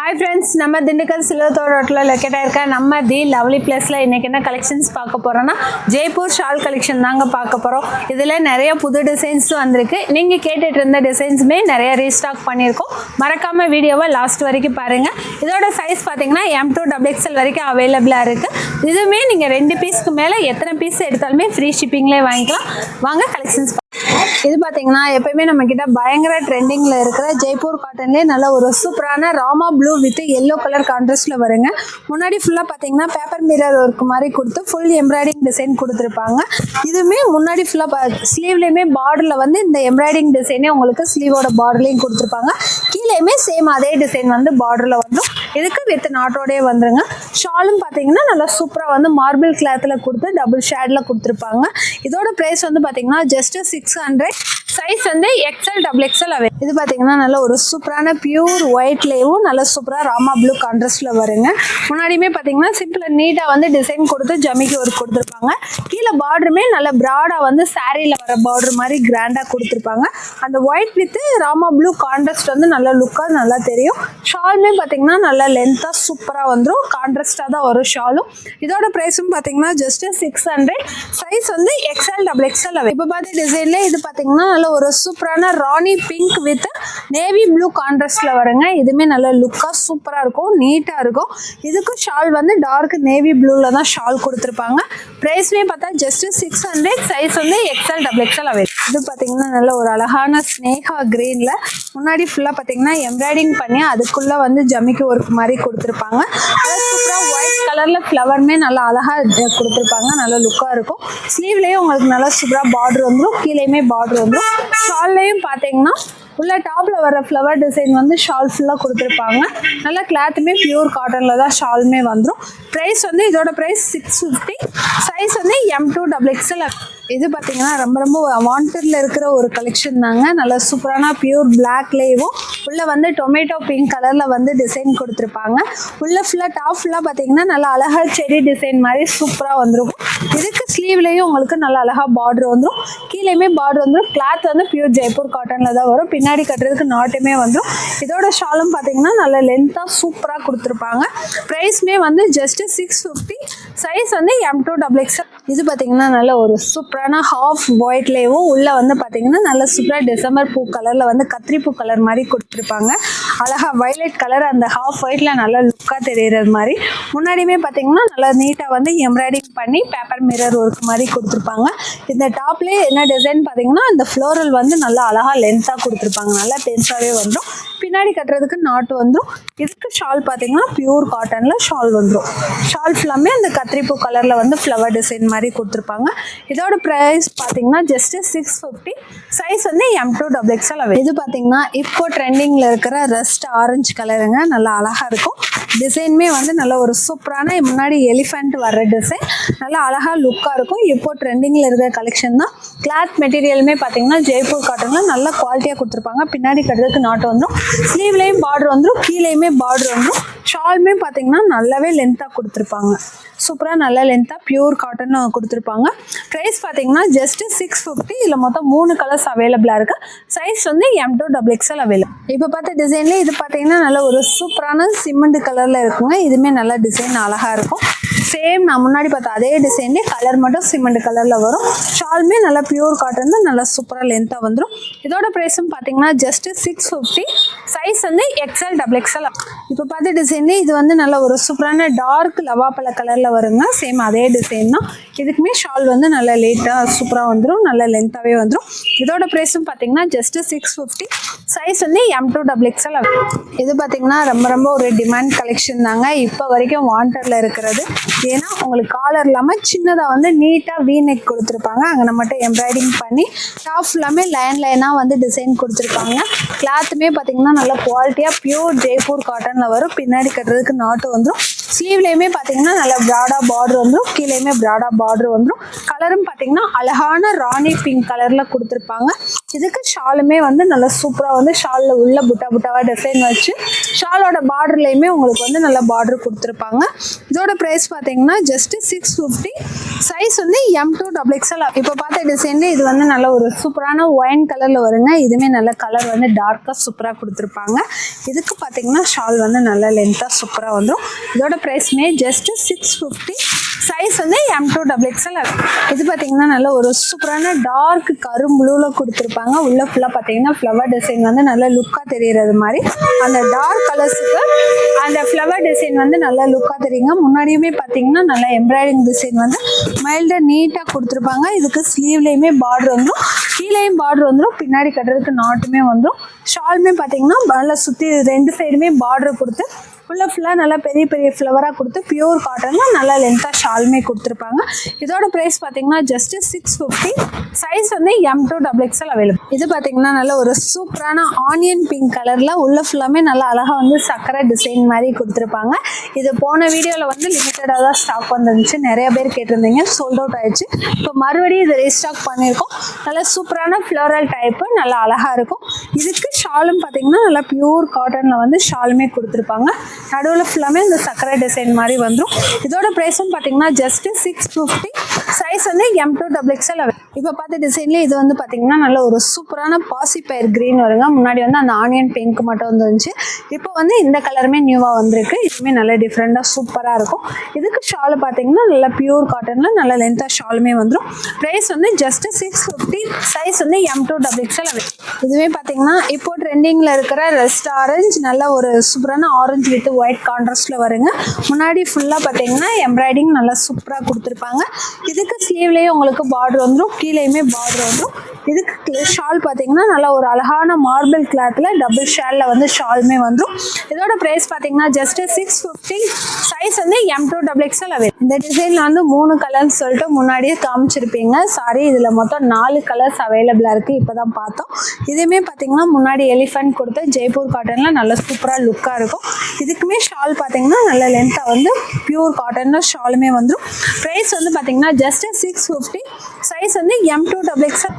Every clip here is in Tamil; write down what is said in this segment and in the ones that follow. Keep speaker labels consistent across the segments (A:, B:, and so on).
A: Hi friends, நம்ம திண்டுக்கல் சில்வர் ரோட்ல லொகேட் ஆயிருக்க நம்ம தி லவ்லி பிளேஸ்ல இன்னைக்கு என்ன கலெக்ஷன்ஸ் பார்க்க போறோம்னா ஜெய்ப்பூர் ஷால் கலெக்ஷன் தாங்க பார்க்க போறோம். இதுல நிறைய புது டிசைன்ஸ் வந்திருக்கு. நீங்க கேட்டுட்டு இருந்த டிசைன்ஸ்மே நிறைய ரீஸ்டாக் பண்ணியிருக்கோம். மறக்காம வீடியோவை லாஸ்ட் வரைக்கும் பாருங்க. இதோட சைஸ் பாத்தீங்கன்னா M2 XXL வரைக்கும் அவைலபிளா இருக்கு. இதுமே நீங்க 2 பீஸ்க்கு மேல எத்தனை பீஸ் எடுத்தாலுமே ஃப்ரீ ஷிப்பிங்லேயே வாங்கிக்கலாம். வாங்க கலெக்ஷன்ஸ். இது பார்த்தீங்கன்னா எப்பயுமே நம்ம கிட்ட பயங்கர ட்ரெண்டிங்ல இருக்கிற ஜெய்ப்பூர் காட்டன்லேயே நல்ல ஒரு சூப்பரான Rama blue with yellow colour கான்ட்ராஸ்ட்ல வருங்க. முன்னாடி ஃபுல்லாக பார்த்தீங்கன்னா பேப்பர் மிரர் ஒர்க் மாதிரி கொடுத்து ஃபுல் எம்ப்ராய்டிங் டிசைன் கொடுத்துருப்பாங்க. இதுவுமே முன்னாடி ஃபுல்லாக ஸ்லீவ்லேயுமே பார்டரில் வந்து இந்த எம்ப்ராய்டிங் டிசைனே உங்களுக்கு ஸ்லீவோட பார்டர்லையும் கொடுத்துருப்பாங்க. கீழேயுமே சேம் அதே டிசைன் வந்து பார்டரில் வந்துடும். இதுக்கு வித் நாட்டோடய வந்துருங்க. ஷாலும் பார்த்தீங்கன்னா நல்லா சூப்பராக வந்து மார்பிள் கிளாத்தில் கொடுத்து டபுள் ஷேடில் கொடுத்துருப்பாங்க. இதோட ப்ரைஸ் வந்து பார்த்தீங்கன்னா ஜஸ்ட் 600. சைஸ் வந்து XL XXL அவை. இது பார்த்தீங்கன்னா நல்ல ஒரு சூப்பரான பியூர் ஒயிட்லேயும் நல்ல சூப்பராக ராமா ப்ளூ கான்ட்ராஸ்ட்ல வருங்க. முன்னாடியுமே பார்த்தீங்கன்னா சிம்பிள் நீட்டாக வந்து டிசைன் கொடுத்து ஜமிக்கு ஒர்க் கொடுத்துருப்பாங்க. கீழே பார்டருமே நல்ல ப்ராடாக வந்து சாரியில் வர பார்டர் மாதிரி கிராண்டாக கொடுத்துருப்பாங்க. அந்த white with Rama blue contrast வந்து நல்ல லுக்காக நல்லா தெரியும். ஷாலுமே பார்த்தீங்கன்னா நல்லா லென்த்தாக சூப்பராக வந்துடும். கான்ட்ராஸ்டாக தான் வரும் ஷாலும். இதோட ப்ரைஸும் பார்த்தீங்கன்னா ஜஸ்ட் 600. சைஸ் வந்து XL XXL அவை. இப்போ பார்த்து டிசைன்ல இது பார்த்தீங்கன்னா நல்ல ஒரு சூப்பரான ராணி பிங்க் வித் நேவி ப்ளூ கான்ட்ராஸ்ட்ல வருங்க. இதுமே நல்ல லுக்கா சூப்பரா இருக்கும், நீட்டா இருக்கும். இதுக்கு ஷால் வந்து டார்க் நேவி ப்ளூல தான் ஷால் கொடுத்துருப்பாங்க. பிரைஸ்மே பார்த்தா ஜஸ்ட் 600. சைஸ் வந்து XL XXL அவை. இது பார்த்தீங்கன்னா நல்ல ஒரு அழகான ஸ்னேகா கிரீன்ல முன்னாடி ஃபுல்லா பார்த்தீங்கன்னா எம்ப்ராய்டிங் பண்ணி அதுக்குள்ள வந்து ஜமிக்கு ஒர்க் மாதிரி கொடுத்துருப்பாங்க. அது சூப்பரா ஒயிட் கலர்ல ஃப்ளவருமே நல்லா அழகா கொடுத்துருப்பாங்க. நல்ல லுக்கா இருக்கும். ஸ்லீவ்லயும் உங்களுக்கு நல்லா சூப்பரா பார்டர் வந்துடும். கீழேயுமே பார்டர் வந்துடும். ஷால்லையும் பார்த்தீங்கன்னா உள்ள டாப்ல வர ஃப்ளவர் டிசைன் வந்து ஷால் ஃபுல்லாக கொடுத்துருப்பாங்க. நல்லா கிளாத்துமே பியூர் காட்டன்ல தான் ஷாலுமே வந்துடும். ப்ரைஸ் வந்து இதோட ப்ரைஸ் 650. சைஸ் வந்து M2 XXL. இது பார்த்தீங்கன்னா ரொம்ப ரொம்ப வாண்டட்ல இருக்கிற ஒரு கலெக்ஷன் தாங்க. நல்ல சூப்பரான பியூர் பிளாக்லேயும் உள்ள வந்து டொமேட்டோ பிங்க் கலர்ல வந்து டிசைன் கொடுத்துருப்பாங்க. உள்ள ஃபுல்லாக டாப் ஃபுல்லாக பார்த்தீங்கன்னா நல்லா அழகா செடி டிசைன் மாதிரி சூப்பராக வந்துருக்கும். இதுக்கு ஸ்லீவ்லேயும் உங்களுக்கு நல்லா அழகா பார்டர் வந்துடும். கீழேயுமே பார்டர் வந்துடும். கிளாத் வந்து பியூர் ஜெய்ப்பூர் காட்டன்ல தான் வரும். பின்னாடி கட்டுறதுக்கு நாட்டுமே வந்துடும். இதோட ஷாலும் பார்த்தீங்கன்னா நல்ல லென்த்தாக சூப்பராக கொடுத்துருப்பாங்க. ப்ரைஸ்மே வந்து ஜஸ்ட் 650. சைஸ் வந்து M2 XXL. இது பார்த்தீங்கன்னா நல்ல ஒரு சூப்பரான ஹாஃப் ஒயிட்லேயும் உள்ள வந்து பார்த்தீங்கன்னா நல்ல சூப்பராக டிசம்பர் பூ கலரில் வந்து கத்திரி பூ கலர் மாதிரி கொடுத்துருப்பாங்க. அழகா வயலட் கலர் அந்த ஹாஃப் ஒயிட்ல நல்லா லுக்காக தெரிகிறது மாதிரி. முன்னாடியுமே பார்த்தீங்கன்னா நல்லா நீட்டாக வந்து எம்ப்ராய்டிங் பண்ணி பேப்பர் மிரர் ஒர்க் மாதிரி கொடுத்துருப்பாங்க. இந்த டாப்லேயே என்ன டிசைன் பார்த்தீங்கன்னா இந்த ஃப்ளோரல் வந்து நல்லா அழகா லென்த்தாக கொடுத்துருப்பாங்க. நல்லா டென்ஸாகவே வந்துடும். பின்னாடி கட்டுறதுக்கு நாட்டு வந்துடும். இதுக்கு ஷால் பார்த்தீங்கன்னா பியூர் காட்டன்ல ஷால் வந்துடும். ஷால் ஃபுல்லாமே அந்த கத்திரிப்பூ கலர்ல வந்து ஃப்ளவர் டிசைன் மாதிரி கொடுத்துருப்பாங்க. இதோட ப்ரைஸ் பார்த்தீங்கன்னா ஜஸ்ட் 650. சைஸ் வந்து M2 XXL அவை. இது பார்த்தீங்கன்னா இப்போ ட்ரெண்டிங்ல இருக்கிற ரஸ்ட் ஆரஞ்சு கலருங்க. நல்லா அழகா இருக்கும். டிசைனுமே வந்து நல்ல ஒரு சூப்பரான முன்னாடி எலிஃபென்ட் வர்ற டிசைன் நல்லா அழகா லுக்கா இருக்கும். இப்போ ட்ரெண்டிங்ல இருக்கிற கலெக்ஷன் தான். கிளாத் மெட்டீரியலுமே பார்த்தீங்கன்னா ஜெய்ப்பூர் காட்டன்ல நல்ல குவாலிட்டியாக கொடுத்துருப்பாங்க. பின்னாடி கட்டுறதுக்கு நாட்டு வந்துடும். ஸ்லீவ்லேயும் பார்டர் வந்துடும். கீழேயுமே பார்டர் வந்துடும். ஷாலுமே பார்த்தீங்கன்னா நல்லாவே லென்த்தாக கொடுத்துருப்பாங்க. சூப்பராக நல்ல லென்த்தாக பியூர் காட்டன் கொடுத்துருப்பாங்க. ப்ரைஸ் பார்த்தீங்கன்னா ஜஸ்ட் 650. இதில் மொத்தம் 3 கலர்ஸ் அவைலபிளாக இருக்குது. சைஸ் வந்து M2 XXL அவைலபிள். இப்போ பார்த்த டிசைன்லேயே இது பார்த்தீங்கன்னா நல்ல ஒரு சூப்பரான சிமெண்ட் கலரில் இருக்குங்க. இதுவுமே நல்ல டிசைன் அழகாக இருக்கும். சேம் நான் முன்னாடி பார்த்தா அதே டிசைன்லேயே கலர் மட்டும் சிமெண்ட் கலரில் வரும். ஷாலுமே நல்லா பியூர் காட்டன் தான். நல்லா சூப்பராக லென்த்தாக வந்துடும். இதோட ப்ரைஸும் பார்த்தீங்கன்னா ஜஸ்ட் 650. சைஸ் வந்து XL XXL. இப்போ பார்த்த டிசைன்லேயே இது வந்து நல்ல ஒரு சூப்பரான டார்க் லவாப்பழ கலரில் வருங்க. சேம் அதே டிசைன் தான். இதுக்குமே ஷால் வந்து நல்லா லேட்டாக சூப்பராக வந்துடும். நல்ல லென்த்தாகவே வந்துடும். இதோட ப்ரைஸும் பார்த்தீங்கன்னா ஜஸ்ட் 650. சைஸ் வந்து M2 XXL. இது பார்த்தீங்கன்னா ரொம்ப ரொம்ப ஒரு டிமாண்ட் கலெக்ஷன் தாங்க. இப்போ வரைக்கும் வாண்டட்ல இருக்கிறது. ஏன்னா உங்களுக்கு காலர் இல்லாமல் சின்னதாக வந்து நீட்டாக வீநெக் கொடுத்துருப்பாங்க. அங்கே மட்டும் எம்ப்ராய்டிங் பண்ணி டாப் ஃபுல்லாமே லைனாக வந்து டிசைன் கொடுத்துருப்பாங்க. கிளாத்துமே பார்த்தீங்கன்னா நல்ல குவாலிட்டியாக பியூர் ஜெய்ப்பூர் காட்டனில் வரும். பின்னாடி கட்டுறதுக்கு நாட்டு வந்துடும். ஸ்லீவ்லேயுமே பார்த்தீங்கன்னா நல்லா ப்ராடாக பார்டர் வந்துடும், கீழேயுமே ப்ராடாக பார்டர் வந்துடும். கலரும் பார்த்தீங்கன்னா அழகான ராணி பிங்க் கலரில் கொடுத்துருப்பாங்க. இதுக்கு ஷாலுமே வந்து நல்லா சூப்பராக வந்து ஷாலில் உள்ள புட்டா புட்டாவாக டிசைன் வச்சு ஷாலோட பார்டர்லேயுமே உங்களுக்கு வந்து நல்லா பார்டர் கொடுத்துருப்பாங்க. இதோட ப்ரைஸ் பார்த்தீங்கன்னா ஜஸ்ட்டு 650. சைஸ் வந்து M2XXL. இப்போ பார்த்த டிசைன்ல இது வந்து நல்ல ஒரு சூப்பரான ஒயின் கலரில் வருங்க. இதுவுமே நல்ல கலர் வந்து டார்க்காக சூப்பராக கொடுத்துருப்பாங்க. இதுக்கு பார்த்தீங்கன்னா ஷால் வந்து நல்ல லென்த்தாக சூப்பராக வந்துடும். இதோட ப்ரைஸ்மே ஜஸ்ட்டு 650. சைஸ் வந்து M2XXL. இது பார்த்தீங்கன்னா நல்ல ஒரு சூப்பரான டார்க் கரும்புளூவில் கொடுத்துருப்பாங்க. உள்ள ஃபுல்லாக பார்த்தீங்கன்னா ஃப்ளவர் டிசைன் வந்து நல்ல லுக்காக தெரிகிறது மாதிரி அந்த டார்க் கலர்ஸுக்கு அந்த ஃப்ளவர் டிசைன் வந்து நல்லா லுக்காக தெரியுங்க. முன்னாடியுமே பார்த்தீங்கன்னா நல்லா எம்ப்ராய்டிங் டிசைன் வந்து மைல்டாக நீட்டாக கொடுத்துருப்பாங்க. இதுக்கு ஸ்லீவ்லேயுமே பார்டர் வந்துடும், கீழேயும் பார்டர் வந்துடும், பின்னாடி கட்டுறதுக்கு நாட்டுமே வந்துடும். ஷாலுமே பார்த்தீங்கன்னா நல்லா சுற்றி 2 சைடுமே பார்டர் கொடுத்து ஃபுல்லாக நல்லா பெரிய பெரிய ஃப்ளவராக கொடுத்து பியூர் காட்டனில் நல்லா லென்த்தாக ஷாலுமே கொடுத்துருப்பாங்க. இதோட ப்ரைஸ் பார்த்தீங்கன்னா ஜஸ்ட்டு 650. சைஸ் வந்து M2XXL அவைலபிள். இது பார்த்தீங்கன்னா நல்ல ஒரு சூப்பரான ஆனியன் பிங்க் கலரில் உள்ள ஃபுல்லாமே நல்லா அழகாக வந்து சக்கரை டிசைன் மாதிரி கொடுத்துருப்பாங்க. இது போன வீடியோவில் வந்து லிமிட்டடாக தான் ஸ்டாக் வந்துருந்துச்சு, நிறைய பேர் கேட்டிருந்தீங்க, சோல்ட் அவுட் ஆயிடுச்சு. இப்போ மறுபடியும் இது ரீஸ்டாக் பண்ணியிருக்கோம். நல்லா சூப்பரான ஃப்ளோரல் டைப்பு நல்லா அழகாக இருக்கும். இதுக்கு ஷாலும் பார்த்தீங்கன்னா நல்லா பியூர் காட்டனில் வந்து ஷாலுமே கொடுத்துருப்பாங்க. நடுவில் ஃபுல்லாமே இந்த சக்கரை டிசைன் மாதிரி வந்துடும். இதோட ப்ரைஸும் பார்த்தீங்கன்னா ஜஸ்ட்டு 650. சைஸ் வந்து M2XXL. இப்போ பார்த்த டிசைன்லேயே இது வந்து பார்த்தீங்கன்னா நல்ல ஒரு சூப்பரான பாசிப்பயிர் க்ரீன் வருங்க. முன்னாடி வந்து அந்த ஆனியன் பிங்க் மட்டும் வந்துருந்துச்சு, இப்போ வந்து இந்த கலருமே நியூவாக வந்திருக்கு. இதுவுமே நல்ல டிஃப்ரெண்ட்டாக சூப்பராக இருக்கும். இதுக்கு ஷால் பார்த்தீங்கன்னா நல்லா பியூர் காட்டனில் நல்ல லென்த்தாக ஷாலுமே வந்துடும். ப்ரைஸ் வந்து ஜஸ்ட்டு 650. சைஸ் வந்து M2XXL. இதுவே பார்த்தீங்கன்னா இப்போ ட்ரெண்டிங்கில் இருக்கிற ரெஸ்ட் ஆரஞ்சு நல்ல ஒரு சூப்பரான ஆரஞ்சு வித் ஒயிட் கான்ட்ராஸ்டில் வருங்க. முன்னாடி ஃபுல்லாக பார்த்தீங்கன்னா எம்ப்ராய்டிங் நல்லா சூப்பராக கொடுத்துருப்பாங்க. இதுக்கு ஸ்லீவ்லேயே உங்களுக்கு பார்டர் வந்துடும், கீழேயுமே பார்டர் வந்துடும். இதுக்கு ஷால் பார்த்தீங்கன்னா நல்லா ஒரு அழகான மார்பிள் கிளாத்தில் டபுள் ஷேலில் வந்து ஷாலுமே வந்துடும். இதோட ப்ரைஸ் பார்த்தீங்கன்னா ஜஸ்ட்டு 650. சைஸ் வந்து M2XXL அவைலபிள். இந்த டிசைனில் வந்து 3 கலர்ஸ் சொல்லிட்டு முன்னாடியே காமிச்சிருப்பீங்க. சாரி, இதில் மொத்தம் 4 கலர்ஸ் அவைலபிளாக இருக்குது, இப்போ தான் பார்த்தோம். இதுவுமே பார்த்தீங்கன்னா முன்னாடி எலிஃபண்ட் கொடுத்த ஜெய்ப்பூர் காட்டனில் நல்ல சூப்பராக லுக்காக இருக்கும். இதுக்குமே ஷால் பார்த்தீங்கன்னா நல்ல லென்த்தாக வந்து பியூர் காட்டனில் ஷாலுமே வந்துடும். ப்ரைஸ் வந்து பார்த்தீங்கன்னா ஜஸ்ட்டு 650. சைஸ் வந்து M2XXL.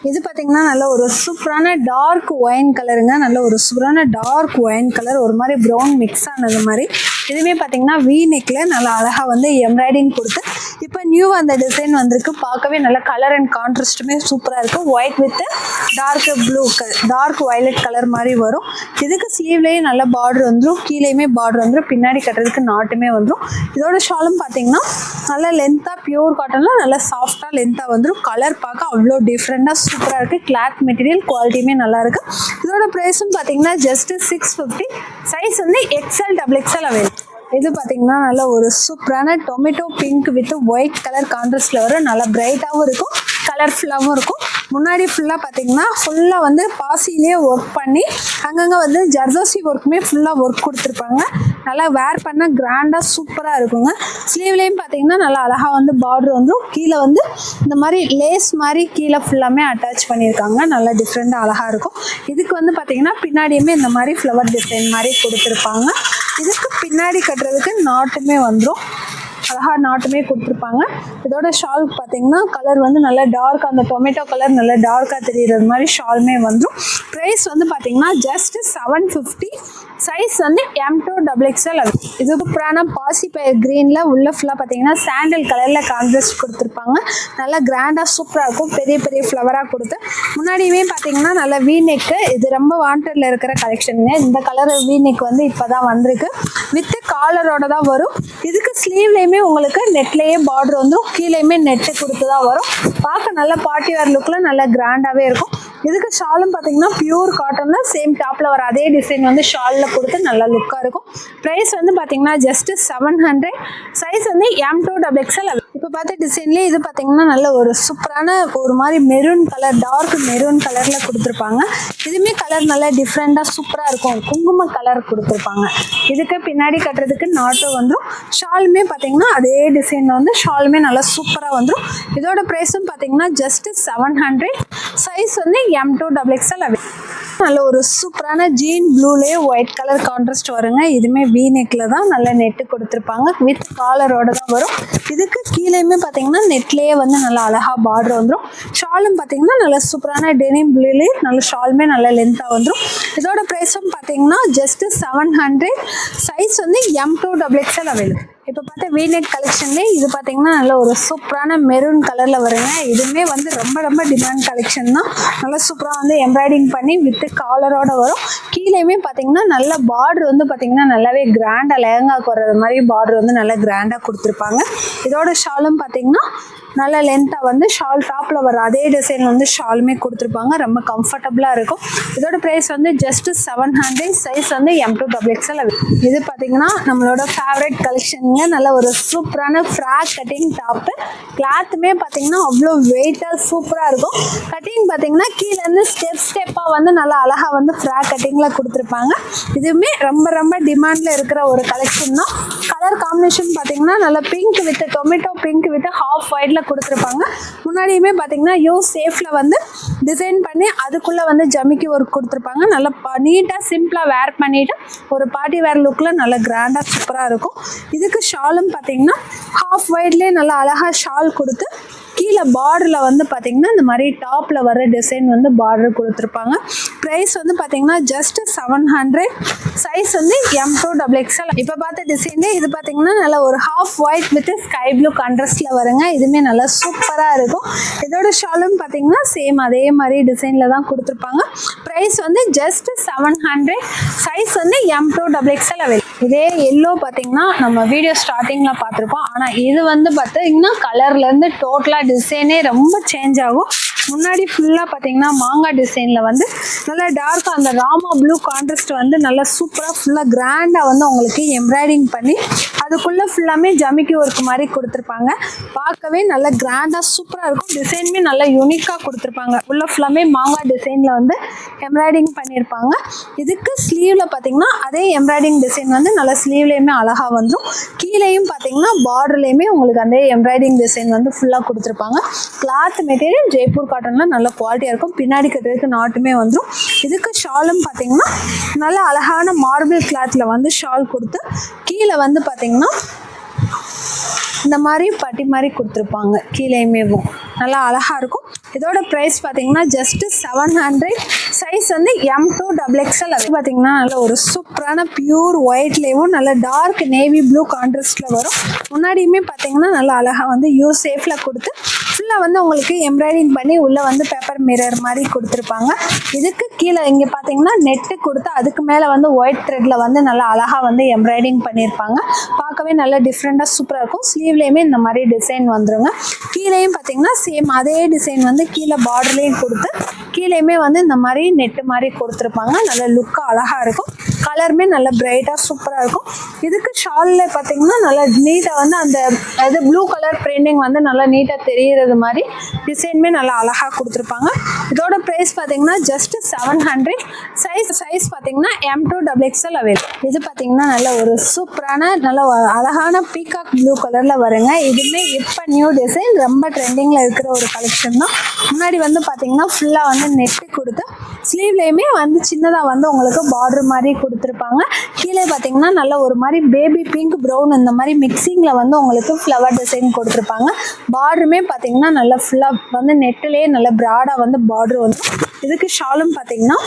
A: இது பார்த்தீங்கன்னா நல்ல ஒரு சூப்பரான டார்க் ஒயின் கலருங்க. நல்ல ஒரு சூப்பரான டார்க் ஒயின் கலர், ஒரு மாதிரி ப்ரௌன் மிக்ஸ் ஆனது மாதிரி. இதுவே பார்த்தீங்கன்னா வி நெக்கில் நல்லா அழகாக வந்து எம்ப்ராய்டிங் கொடுத்து இப்போ நியூவாக அந்த டிசைன் வந்திருக்கு. பார்க்கவே நல்ல கலர் அண்ட் கான்ட்ராஸ்ட்டுமே சூப்பராக இருக்கும். White with dark blue dark violet colour மாதிரி வரும். இதுக்கு ஸ்லீவ்லேயும் நல்ல பார்டர் வந்துடும், கீழேயுமே பார்டர் வந்துடும், பின்னாடி கட்டுறதுக்கு நாட்டுமே வந்துடும். இதோட ஷாலும் பார்த்தீங்கன்னா நல்லா லென்த்தாக பியூர் காட்டனில் நல்லா சாஃப்டாக லென்த்தாக வந்துடும். கலர் பார்க்க அவ்வளோ டிஃப்ரெண்ட்டாக சூப்பராக இருக்குது. கிளாத் மெட்டீரியல் குவாலிட்டியுமே நல்லாயிருக்கு. இதோட ப்ரைஸும் பார்த்தீங்கன்னா ஜஸ்ட்டு 650. சைஸ் வந்து XL/XXL அவைலபிள். இது பார்த்தீங்கன்னா நல்ல ஒரு சூப்பரான tomato pink with white colour கான்ட்ராஸ்டில் வரும். நல்லா பிரைட்டாகவும் இருக்கும், கலர்ஃபுல்லாகவும் இருக்கும். முன்னாடி ஃபுல்லாக பார்த்தீங்கன்னா ஃபுல்லாக வந்து பாசிலேயே ஒர்க் பண்ணி அங்கங்கே வந்து ஜர்தோசி ஒர்க்குமே ஃபுல்லாக ஒர்க் கொடுத்துருப்பாங்க. நல்லா வேர் பண்ண கிராண்டாக சூப்பராக இருக்குங்க. ஸ்லீவ்லேயும் பார்த்தீங்கன்னா நல்லா அழகாக வந்து பார்டர் வந்துடும், கீழே வந்து இந்த மாதிரி லேஸ் மாதிரி கீழே ஃபுல்லாமே அட்டாச் பண்ணியிருக்காங்க. நல்லா டிஃப்ரெண்ட்டாக அழகாக இருக்கும். இதுக்கு வந்து பார்த்தீங்கன்னா பின்னாடியுமே இந்த மாதிரி ஃப்ளவர் டிசைன் மாதிரி கொடுத்துருப்பாங்க. இதுக்கு பின்னாடி கட்டுறதுக்கு நாட்டுமே வந்துடும், அழகாக நாட்டுமே கொடுத்துருப்பாங்க. இதோட ஷால் பார்த்தீங்கன்னா கலர் வந்து நல்லா டார்க், அந்த டொமேட்டோ கலர் நல்லா டார்க்காக தெரிகிறது மாதிரி ஷாலுமே வந்துடும். ப்ரைஸ் வந்து பார்த்தீங்கன்னா ஜஸ்ட் 750. சைஸ் வந்து M2XXL. இது சூப்பரான பாசிப்பயிர் க்ரீனில் உள்ள ஃபுல்லாக பார்த்தீங்கன்னா சாண்டல் கலரில் கான்ட்ராஸ்ட் கொடுத்துருப்பாங்க. நல்லா கிராண்டாக சூப்பராக இருக்கும், பெரிய பெரிய ஃப்ளவராக கொடுத்து. முன்னாடியுமே பார்த்தீங்கன்னா நல்லா வீநெக்கு, இது ரொம்ப வாண்டடில் இருக்கிற கலெக்ஷனுங்க. இந்த கலர் வீநெக் வந்து இப்போ தான் வந்திருக்கு, வித்து காலரோட தான் வரும். இதுக்கு ஸ்லீவ்லேயுமே உங்களுக்கு நெட்லேயே பார்டர் வந்துடும், கீழேயுமே நெட்டு கொடுத்து தான் வரும். பார்க்க நல்ல பார்ட்டி வேர் லுக்கில் நல்லா கிராண்டாகவே இருக்கும். இதுக்கு ஷாலும் பார்த்தீங்கன்னா பியூர் காட்டனில் சேம் டாப்பில் வர அதே டிசைன் வந்து ஷாலில் கொடுத்து நல்லா லுக்காக இருக்கும். ப்ரைஸ் வந்து பார்த்தீங்கன்னா ஜஸ்ட்டு 700. சைஸ் வந்து M2XXL. இப்போ பார்த்த டிசைன்லேயே இது பார்த்தீங்கன்னா நல்ல ஒரு சூப்பரான ஒரு மாதிரி மெரூன் கலர், டார்க் மெரூன் கலரில் கொடுத்துருப்பாங்க. இதுவுமே கலர் நல்லா டிஃப்ரெண்ட்டாக சூப்பராக இருக்கும். குங்கும கலர் கொடுத்துருப்பாங்க. இதுக்கு பின்னாடி கட்டுறதுக்கு நாட்டும் வந்துடும். ஷாலுமே பார்த்தீங்கன்னா அதே டிசைனில் வந்து ஷாலுமே நல்லா சூப்பராக வந்துடும். இதோட ப்ரைஸும் பார்த்தீங்கன்னா ஜஸ்ட் 700. சைஸ் வந்து M2XXL அவைலபிள். நல்ல ஒரு சூப்பரான ஜீன் ப்ளூலேயே ஒயிட் கலர் கான்ட்ராஸ்ட் வருங்க. இதுவுமே வி நெக்கில் தான் நல்ல நெட்டு கொடுத்துருப்பாங்க. வித் காலரோட தான் வரும். இதுக்கு கீழேயுமே பார்த்தீங்கன்னா நெட்லேயே வந்து நல்லா அழகாக பார்டர் வந்துடும். ஷாலும் பார்த்தீங்கன்னா நல்ல சூப்பரான டெனிம் ப்ளூலேயே நல்ல ஷாலுமே நல்ல லென்த்தாக வந்துடும். இதோட ப்ரைஸும் பார்த்தீங்கன்னா ஜஸ்ட் 700. சைஸ் வந்து M2XXL அவைலபிள். இப்போ பார்த்தா வீநெக் கலெக்ஷன்லேயே இது பார்த்தீங்கன்னா நல்ல ஒரு சூப்பரான மெரூன் கலரில் வருங்க. இதுவுமே வந்து ரொம்ப ரொம்ப டிமாண்ட் கலெக்ஷன் தான். நல்லா சூப்பராக வந்து எம்ப்ராய்டிங் பண்ணி வித் காலரோட வரும். கீழேயுமே பார்த்தீங்கன்னா நல்ல பார்டர் வந்து பார்த்தீங்கன்னா நல்லாவே கிராண்டாக லெஹங்காக்கு வர்றது மாதிரி பார்டர் வந்து நல்லா கிராண்டாக கொடுத்துருப்பாங்க. இதோட ஷாலும் பார்த்தீங்கன்னா நல்ல லென்த்தாக வந்து ஷால் டாப்பில் வர அதே டிசைன் வந்து ஷாலுமே கொடுத்துருப்பாங்க. ரொம்ப கம்ஃபர்டபுளாக இருக்கும். இதோட ப்ரைஸ் வந்து ஜஸ்ட் 700. சைஸ் வந்து M2XXL. இது பார்த்தீங்கன்னா நம்மளோட ஃபேவரட் கலெக்ஷனுங்க. நல்ல ஒரு சூப்பரான ஃப்ராக் கட்டிங் டாப்பு. கிளாத்துமே பார்த்தீங்கன்னா அவ்வளோ வெயிட்டாக சூப்பராக இருக்கும். கட்டிங் பார்த்தீங்கன்னா கீழேருந்து ஸ்டெப்பாக வந்து நல்லா அழகாக வந்து ஃப்ராக் கட்டிங்கில் கொடுத்துருப்பாங்க. இதுவுமே ரொம்ப ரொம்ப டிமாண்டில் இருக்கிற ஒரு கலெக்ஷன் தான். கலர் காம்பினேஷன் பார்த்தீங்கன்னா நல்லா pink with tomato pink with half ஒயிட்ல கொடுத்துருப்பாங்க. முன்னாடியுமே பார்த்தீங்கன்னா சேஃப்ல வந்து டிசைன் பண்ணி அதுக்குள்ளே வந்து ஜமிக்கி ஒர்க் கொடுத்துருப்பாங்க. நல்லா நீட்டாக சிம்பிளாக வேர் பண்ணிட்டு ஒரு பார்ட்டி வேர் லுக்கில் நல்லா கிராண்டாக சூப்பராக இருக்கும். இதுக்கு ஷாலும் பார்த்தீங்கன்னா ஹாஃப் ஒயிட்லேயே நல்லா அழகாக ஷால் கொடுத்து கீழே பார்டரில் வந்து பார்த்தீங்கன்னா இந்த மாதிரி டாப்பில் வர டிசைன் வந்து பார்டர் கொடுத்துருப்பாங்க. ப்ரைஸ் வந்து பார்த்தீங்கன்னா ஜஸ்ட் 700. சைஸ் வந்து M2XXL. இப்போ பார்த்த டிசைனே இது பார்த்தீங்கன்னா நல்ல ஒரு half white with sky blue கான்ட்ராஸ்டில் வருங்க. இதுவுமே நல்லா சூப்பராக இருக்கும். இதோட ஷாலும் பார்த்தீங்கன்னா சேம் அதே மாதிரி டிசைனில் தான் கொடுத்துருப்பாங்க. ப்ரைஸ் வந்து ஜஸ்ட் 700. சைஸ் வந்து M2XXL அவைலபிள். இதே எல்லோ பார்த்தீங்கன்னா நம்ம வீடியோ ஸ்டார்டிங்கில் பார்த்துருப்போம். ஆனால் இது வந்து பார்த்தீங்கன்னா கலர்லேருந்து டோட்டலாக டிசைனே ரொம்ப சேஞ்ச் ஆகும். முன்னாடி ஃபுல்லாக பார்த்தீங்கன்னா மாங்காய் டிசைனில் வந்து நல்லா டார்க்காக அந்த ராமா ப்ளூ கான்ட்ராஸ்ட் வந்து நல்லா சூப்பராக ஃபுல்லாக கிராண்டாக வந்து உங்களுக்கு எம்ப்ராய்டிங் பண்ணி அதுக்குள்ளே ஃபுல்லாமே ஜமிக்கி ஒர்க் மாதிரி கொடுத்துருப்பாங்க. பார்க்கவே நல்லா கிராண்டாக சூப்பராக இருக்கும். டிசைனுமே நல்லா யூனிக்காக கொடுத்துருப்பாங்க. உள்ள ஃபுல்லாமே மாங்காய் டிசைனில் வந்து எம்ப்ராய்டிங் பண்ணியிருப்பாங்க. இதுக்கு ஸ்லீவில் பார்த்தீங்கன்னா அதே எம்ப்ராய்டிங் டிசைன் வந்து நல்லா ஸ்லீவ்லேயுமே அழகாக வந்துடும். கீழேயும் பார்த்தீங்கன்னா பார்டர்லேயுமே உங்களுக்கு அந்த எம்ப்ராய்டிங் டிசைன் வந்து ஃபுல்லாக கொடுத்துருப்பாங்க. கிளாத் மெட்டீரியல் ஜெய்ப்பூர் காட்டன்ல நல்ல குவாலிட்டியாக இருக்கும். பின்னாடி கட்டுறதுக்கு நாட்டுமே வந்துடும். இதுக்கு ஷாலும் பார்த்தீங்கன்னா நல்ல அழகான மார்பிள் கிளாத்தில் வந்து ஷால் கொடுத்து கீழே வந்து பார்த்தீங்கன்னா இந்த மாதிரி பட்டி மாதிரி கொடுத்துருப்பாங்க. கீழேயுமேவும் நல்லா அழகாக இருக்கும். இதோட ப்ரைஸ் பார்த்தீங்கன்னா ஜஸ்ட் 700. சைஸ் வந்து M2XXL. அது பார்த்தீங்கன்னா நல்ல ஒரு சூப்பரான பியூர் ஒயிட்லேயும் நல்ல டார்க் நேவி ப்ளூ கான்ட்ராஸ்டில் வரும். முன்னாடியுமே பார்த்தீங்கன்னா நல்லா அழகாக வந்து ஷேப்பில் கொடுத்து ஃபுல்லாக வந்து உங்களுக்கு எம்ப்ராய்டிங் பண்ணி உள்ளே வந்து பேப்பர் மிரர் மாதிரி கொடுத்துருப்பாங்க. இதுக்கு கீழே இங்கே பார்த்தீங்கன்னா நெட்டு கொடுத்து அதுக்கு மேலே வந்து ஒயிட் த்ரெட்டில் வந்து நல்லா அழகாக வந்து எம்ப்ராய்டிங் பண்ணியிருப்பாங்க. பார்க்கவே நல்லா டிஃப்ரெண்ட்டாக சூப்பராக இருக்கும். ஸ்லீவ்லேயுமே இந்த மாதிரி டிசைன் வந்துருங்க. கீழேயும் பார்த்தீங்கன்னா சேம் அதே டிசைன் வந்து கீழே பார்டர்லேயும் கொடுத்து கீழேயுமே வந்து இந்த மாதிரி நெட்டு மாதிரி கொடுத்துருப்பாங்க. நல்ல லுக்காக அழகாக இருக்கும். கலருமே நல்ல பிரைட்டாக சூப்பராக இருக்கும். இதுக்கு ஷாலில் பார்த்தீங்கன்னா நல்லா நீட்டாக வந்து அந்த இது ப்ளூ கலர் பிரிண்டிங் வந்து நல்லா நீட்டாக தெரிகிறது மாதிரி டிசைனுமே நல்லா அழகாக கொடுத்துருப்பாங்க. இதோட ப்ரைஸ் பார்த்தீங்கன்னா ஜஸ்ட் 700. சைஸ் பார்த்தீங்கன்னா M2XXL அவைலபிள். இது பார்த்தீங்கன்னா நல்ல ஒரு சூப்பரான நல்ல அழகான பீகாக் ப்ளூ கலரில் வருங்க. இதுவுமே இப்போ நியூ டிசைன் ரொம்ப ட்ரெண்டிங்கில் இருக்கிற ஒரு கலெக்ஷன் தான். முன்னாடி வந்து பார்த்தீங்கன்னா ஃபுல்லாக வந்து நெட்டு கொடுத்து ஸ்லீவ்லேயுமே வந்து சின்னதாக வந்து உங்களுக்கு பார்டர் மாதிரி கொடுத்துருப்பாங்க. கீழே பார்த்தீங்கன்னா நல்ல ஒரு மாதிரி பேபி பிங்க் ப்ரௌன் இந்த மாதிரி மிக்சிங்கில் வந்து உங்களுக்கு ஃப்ளவர் டிசைன் கொடுத்துருப்பாங்க. பார்டருமே பார்த்தீங்கன்னா நல்லா ஃபுல்லாக வந்து நெட்டிலே நல்ல ப்ராடாக வந்து பார்டர் வந்து. இதுக்கு ஷாலும் பார்த்தீங்கன்னா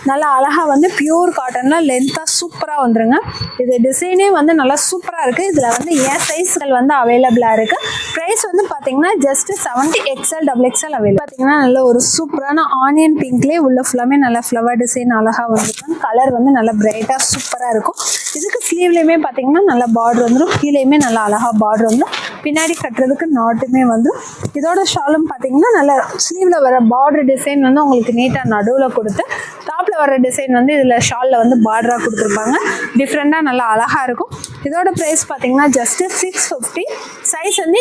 A: நல்லா அழகாக வந்து பியூர் காட்டனில் லென்த்தாக சூப்பராக வந்துருங்க. இது டிசைனே வந்து நல்லா சூப்பராக இருக்குது. இதில் வந்து ஏன் சைஸ்கள் வந்து அவைலபிளாக இருக்குது. ப்ரைஸ் வந்து பார்த்தீங்கன்னா ஜஸ்ட் 70. XL available. பார்த்தீங்கன்னா நல்ல ஒரு சூப்பரான ஆனியன் பிங்க்லேயே உள்ள ஃபுல்லாமே நல்லா ஃப்ளவர் டிசைன் அழகாக வந்துருக்கும். கலர் வந்து நல்லா பிரைட்டாக சூப்பராக இருக்கும். இதுக்கு ஸ்லீவ்லேயுமே பார்த்தீங்கன்னா நல்லா பார்டர் வந்துடும். கீழேயுமே நல்லா அழகாக பார்டர் வந்துடும். பின்னாடி கட்டுறதுக்கு நாட்டுமே வந்துடும். இதோட ஷாலும் பார்த்தீங்கன்னா நல்லா ஸ்லீவில் வர பார்டர் டிசைன் வந்து உங்களுக்கு நீட்டாக நடுவில் கொடுத்து டாப்பில் வர டிசைன் வந்து இதில் ஷாலில் வந்து பார்டராக கொடுத்துருப்பாங்க. டிஃப்ரெண்ட்டாக நல்லா அழகாக இருக்கும். இதோட ப்ரைஸ் பார்த்தீங்கன்னா ஜஸ்ட் 650. சைஸ் வந்து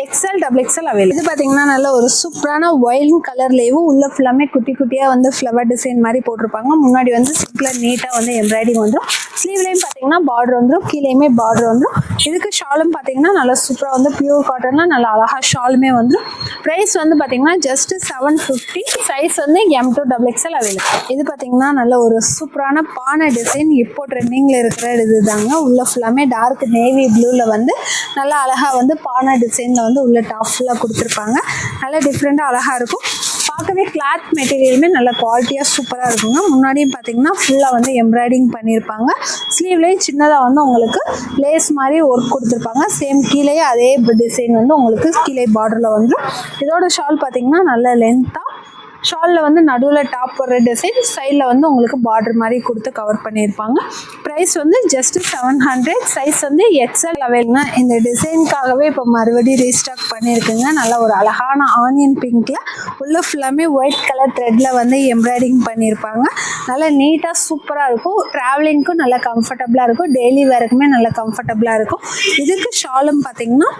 A: எக்ஸ்எல் டபுள் எக்ஸ்எல் அவைலபிள். இது பார்த்தீங்கன்னா நல்ல ஒரு சூப்பரான ஒயிட் கலர்லேயும் உள்ள ஃபுல்லாமே குட்டி குட்டியாக வந்து ஃப்ளவர் டிசைன் மாதிரி போட்டிருப்பாங்க. முன்னாடி வந்து சிம்பிளாக நீட்டாக வந்து எம்ப்ராய்டிங் வந்துடும். ஸ்லீவ்லேயும் பார்த்தீங்கன்னா பார்டர் வந்துடும், கீழேயுமே பார்டர் வந்துடும். இதுக்கு ஷாலும் பார்த்தீங்கன்னா நல்லா சூப்பராக வந்து பியூர் காட்டனில் நல்லா அழகாக ஷாலுமே வந்துடும். ப்ரைஸ் வந்து பார்த்தீங்கன்னா ஜஸ்ட் 750. சைஸ் வந்து M2 டபுள் எக்ஸ்எல் அவைலபிள். இது பார்த்தீங்கன்னா நல்ல ஒரு சூப்பரான பானை டிசைன் இப்போ ட்ரெண்டிங்கில் இருக்கிற இது தாங்க. உள்ள ஃபுல்லாமே டார்க் நேவி ப்ளூவில் வந்து நல்லா அழகாக வந்து பானை டிசைனில் வந்து உள்ள டாப் ஃபுல்லாக கொடுத்துருப்பாங்க. நல்லா டிஃப்ரெண்ட்டாக அழகாக இருக்கும். பார்க்கவே கிளாத் மெட்டீரியலுமே நல்ல குவாலிட்டியாக சூப்பராக இருக்குங்க. முன்னாடியும் பார்த்தீங்கன்னா ஃபுல்லாக வந்து எம்ப்ராய்டிங் பண்ணியிருப்பாங்க. ஸ்லீவ்லேயும் சின்னதாக வந்து உங்களுக்கு லேஸ் மாதிரி ஒர்க் கொடுத்துருப்பாங்க. சேம் கீழே அதே டிசைன் வந்து உங்களுக்கு கீழே பார்டரில் வந்துடும். இதோட ஷால் பார்த்தீங்கன்னா நல்ல லென்த்தாக ஷாலில் வந்து நடுவில் டாப் ஒரு டிசைன், சைடில் வந்து உங்களுக்கு பார்டர் மாதிரி கொடுத்து கவர் பண்ணியிருப்பாங்க. ப்ரைஸ் வந்து ஜஸ்ட் 700. சைஸ் வந்து எக்ஸ்எல் அவைலபிள்னா இந்த டிசைனுக்காகவே இப்போ மறுபடியும் ரீஸ்டாக் பண்ணியிருக்குங்க. நல்ல ஒரு அழகான ஆனியன் பிங்க்கில் உள்ள ஃபுல்லாமே ஒயிட் கலர் த்ரெட்டில் வந்து எம்ப்ராய்டிங் பண்ணியிருப்பாங்க. நல்லா நீட்டாக சூப்பராக இருக்கும். ட்ராவலிங்க்கும் நல்லா கம்ஃபர்டபுளாக இருக்கும். டெய்லி வேருக்குமே நல்லா கம்ஃபர்டபுளாக இருக்கும். இதுக்கு ஷாலும் பார்த்தீங்கன்னா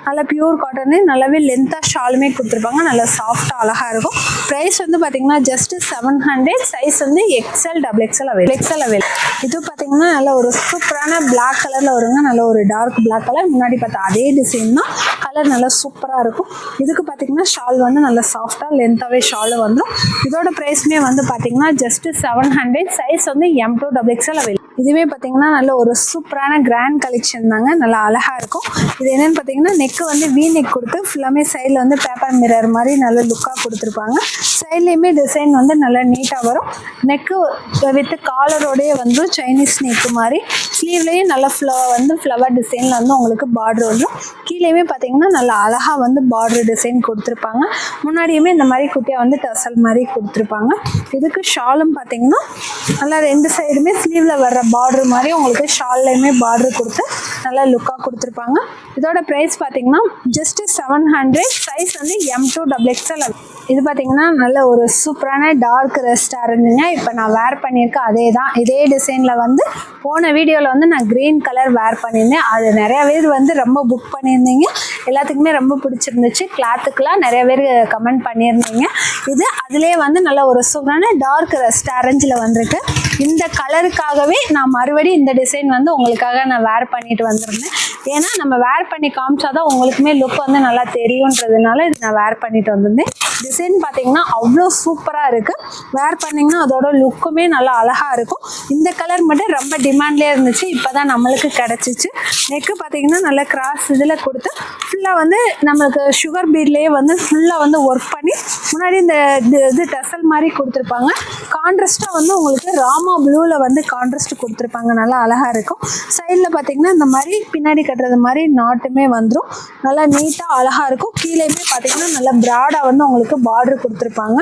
A: நல்லா பியூர் காட்டனு நல்லாவே லென்த்தாக ஷாலுமே கொடுத்துருப்பாங்க. நல்லா சாஃப்டாக அழகாக இருக்கும். ப்ரைஸ் வந்து பார்த்தீங்கன்னா ஜஸ்ட் 700. சைஸ் வந்து எக்ஸ்எல் டபுள் எக்ஸ்எல் அவைலபிள். இது பார்த்தீங்கன்னா நல்ல ஒரு சூப்பரான பிளாக் கலரில் வருங்க. நல்ல ஒரு டார்க் பிளாக் கலர். முன்னாடி பார்த்தா அதே டிசைன் தான். கலர் நல்லா சூப்பராக இருக்கும். இதுக்கு பார்த்தீங்கன்னா ஷால் வந்து நல்லா சாஃப்டாக லென்த்தாகவே ஷாலு வந்துடும். இதோட ப்ரைஸ்மே வந்து பார்த்தீங்கன்னா ஜஸ்ட் 700. சைஸ் வந்து M2 டபுள் எக்ஸ்எல் அவைலபிள். இதுவே பார்த்தீங்கன்னா நல்ல ஒரு சூப்பரான கிராண்ட் கலெக்ஷன் தாங்க. நல்லா அழகாக இருக்கும். இது என்னென்னு பார்த்தீங்கன்னா நெக்கு வந்து வீ நெக் கொடுத்து ஃபுல்லாமே சைடில் வந்து பேப்பர் மிரர் மாதிரி நல்ல லுக்காக கொடுத்துருப்பாங்க. சைட்லேயுமே டிசைன் வந்து நல்லா நீட்டாக வரும். நெக்கு வித் காலரோடையே வந்து சைனீஸ் நெக்கு மாதிரி. ஸ்லீவ்லேயும் நல்லா ஃப்ளவர் டிசைனில் வந்து உங்களுக்கு பார்டர் வந்துடும். கீழேயுமே பார்த்தீங்கன்னா நல்லா அழகாக வந்து பார்டர் டிசைன் கொடுத்துருப்பாங்க. முன்னாடியுமே இந்த மாதிரி குட்டியாக வந்து டசல் மாதிரி கொடுத்துருப்பாங்க. இதுக்கு ஷாலும் பார்த்தீங்கன்னா நல்லா ரெண்டு சைடுமே ஸ்லீவில் வர்ற பார்டர் மாதிரி உங்களுக்கு ஷால்லையுமே பார்டர் கொடுத்து நல்லா லுக்காக கொடுத்துருப்பாங்க. இதோட ப்ரைஸ் பார்த்தீங்கன்னா ஜஸ்ட் 700. சைஸ் வந்து M2 டபுள் எக்ஸ்எல். இது பார்த்தீங்கன்னா நல்ல ஒரு சூப்பரான டார்க் ரெஸ்டாரண்ட்டுங்க. இப்போ நான் வேர் பண்ணியிருக்கேன் அதே தான். இதே டிசைனில் வந்து போன வீடியோவில் வந்து நான் க்ரீன் கலர் வேர் பண்ணியிருந்தேன். அது நிறையா பேர் வந்து ரொம்ப புக் பண்ணியிருந்தீங்க. எல்லாத்துக்குமே ரொம்ப பிடிச்சிருந்துச்சு. கிளாத்துக்கெலாம் நிறைய பேர் கமெண்ட் பண்ணியிருந்தீங்க. இது அதிலே வந்து நல்ல ஒரு சூப்பரான டார்க் ரெஸ்டாரண்ட்டில் வந்திருக்கு. இந்த கலருக்காகவே நான் மறுபடியும் இந்த டிசைன் வந்து உங்களுக்காக நான் வேர் பண்ணிட்டு வந்திருந்தேன். ஏன்னா நம்ம வேர் பண்ணி காமிச்சாதான் உங்களுக்குமே லுக் வந்து நல்லா தெரியுன்றதுனால இது நான் வேர் பண்ணிட்டு வந்திருந்தேன். டிசைன் பார்த்தீங்கன்னா அவ்வளோ சூப்பராக இருக்குது. வேர் பண்ணிங்கன்னா அதோட லுக்குமே நல்லா அழகாக இருக்கும். இந்த கலர் மட்டும் ரொம்ப டிமாண்ட்லேயே இருந்துச்சு. இப்போ தான் நம்மளுக்கு கிடச்சிச்சு. நெக்கு பார்த்தீங்கன்னா நல்லா கிராஸ் இதில் கொடுத்து ஃபுல்லாக வந்து நம்மளுக்கு சுகர் பீட்லேயே வந்து ஃபுல்லாக வந்து ஒர்க் பண்ணி முன்னாடி இந்த இது டசல் மாதிரி கொடுத்துருப்பாங்க. கான்ட்ராஸ்ட்டாக வந்து உங்களுக்கு ராமா ப்ளூவில் வந்து கான்ட்ராஸ்ட் கொடுத்துருப்பாங்க. நல்லா அழகாக இருக்கும். சைடில் பார்த்தீங்கன்னா இந்த மாதிரி பின்னாடி கட்டுறது மாதிரி நாட்டுமே வந்துடும். நல்லா நீட்டாக அழகாக இருக்கும். கீழேயுமே பார்த்தீங்கன்னா நல்லா ப்ராடாக வந்து உங்களுக்கு பார்டர் கொடுத்துருப்பாங்க.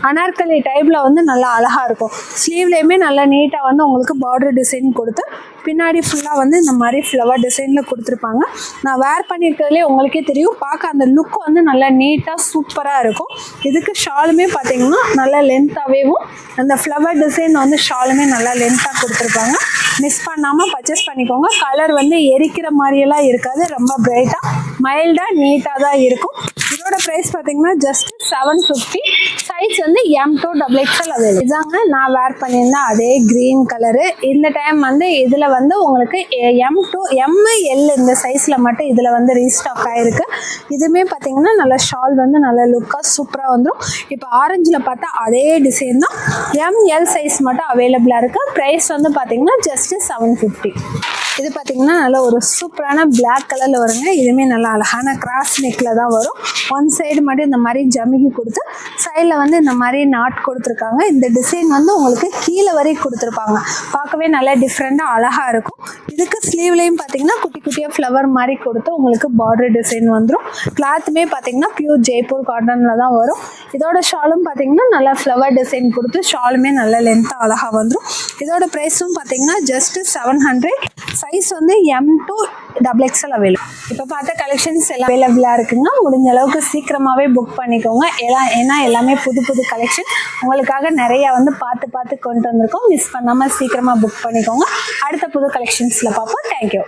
A: அனார்கலி டைப்பில் வந்து நல்லா அழகாக இருக்கும். ஸ்லீவ்லேயுமே நல்லா நீட்டாக வந்து உங்களுக்கு பார்டர் டிசைன் கொடுத்து பின்னாடி ஃபுல்லாக வந்து இந்த மாதிரி ஃப்ளவர் டிசைனில் கொடுத்துருப்பாங்க. நான் வேர் பண்ணியிருக்கிறதுலே உங்களுக்கே தெரியும். பார்க்க அந்த லுக் வந்து நல்லா நீட்டாக சூப்பராக இருக்கும். இதுக்கு ஷாலுமே பார்த்தீங்கன்னா நல்லா லென்த்தாகவேவும் அந்த ஃப்ளவர் டிசைன் வந்து ஷாலுமே நல்லா லென்த்தாக கொடுத்துருப்பாங்க. மிஸ் பண்ணாமல் பர்ச்சேஸ் பண்ணிக்கோங்க. கலர் வந்து எரிக்கிற மாதிரியெல்லாம் இருக்காது. ரொம்ப பிரைட்டாக மைல்டாக நீட்டாக தான் இருக்கும். இதோட ப்ரைஸ் பார்த்தீங்கன்னா ஜஸ்ட் 750. சைஸ் வந்து M2 டபுள் எக்ஸ்எல் அவைலபிள். இதாங்க நான் வேர் பண்ணியிருந்தேன் அதே க்ரீன் கலரு. இந்த டைம் வந்து இதில் வந்து உங்களுக்கு M2 ML இந்த சைஸில் மட்டும் இதில் வந்து ரீஸ்டாக் ஆகிருக்கு. இதுவுமே பார்த்தீங்கன்னா நல்ல ஷால் வந்து நல்ல லுக்காக சூப்பராக வந்துடும். இப்போ ஆரஞ்சில் பார்த்தா அதே டிசைன் தான். ML சைஸ் மட்டும் அவைலபிளாக இருக்குது. ப்ரைஸ் வந்து பார்த்தீங்கன்னா ஜஸ்ட் 750. இது பார்த்தீங்கன்னா நல்ல ஒரு சூப்பரான பிளாக் கலரில் வருங்க. இதுவுமே நல்லா அழகான கிராஸ் நெக்கில் தான் வரும். ஒன் சைடு மட்டும் இந்த மாதிரி ஜமிக்கி கொடுத்து சைடில் வந்து இந்த மாதிரி நாட் கொடுத்துருக்காங்க. இந்த டிசைன் வந்து உங்களுக்கு கீழே வரைக்கும் கொடுத்துருப்பாங்க. பார்க்கவே நல்லா டிஃப்ரெண்ட்டாக அழகாக இருக்கும். இதுக்கு ஸ்லீவ்லேயும் பார்த்தீங்கன்னா குட்டி குட்டியாக ஃப்ளவர் மாதிரி கொடுத்து உங்களுக்கு பார்டர் டிசைன் வந்துடும். கிளாத்துமே பார்த்தீங்கன்னா பியூர் ஜெய்ப்பூர் காட்டனில் தான் வரும். இதோட ஷாலும் பார்த்தீங்கன்னா நல்லா ஃப்ளவர் டிசைன் கொடுத்து ஷாலுமே நல்லா லென்த்தாக அழகாக வந்துடும். இதோட ப்ரைஸும் பார்த்தீங்கன்னா ஜஸ்ட் 700. சைஸ் வந்து M to XXL அவைலபிள். இப்போ பார்த்த கலெக்ஷன்ஸ் எல்லாம் அவைலபிளாக இருக்குங்க. முடிஞ்ச அளவுக்கு சீக்கிரமாகவே புக் பண்ணிக்கோங்க. ஏன்னா எல்லாமே புது புது கலெக்ஷன் உங்களுக்காக நிறைய வந்து பார்த்து கொண்டு வந்திருக்கோம். மிஸ் பண்ணாமல் சீக்கிரமாக புக் பண்ணிக்கோங்க. அடுத்த புது கலெக்ஷன்ஸில் பார்ப்போம். தேங்க்யூ.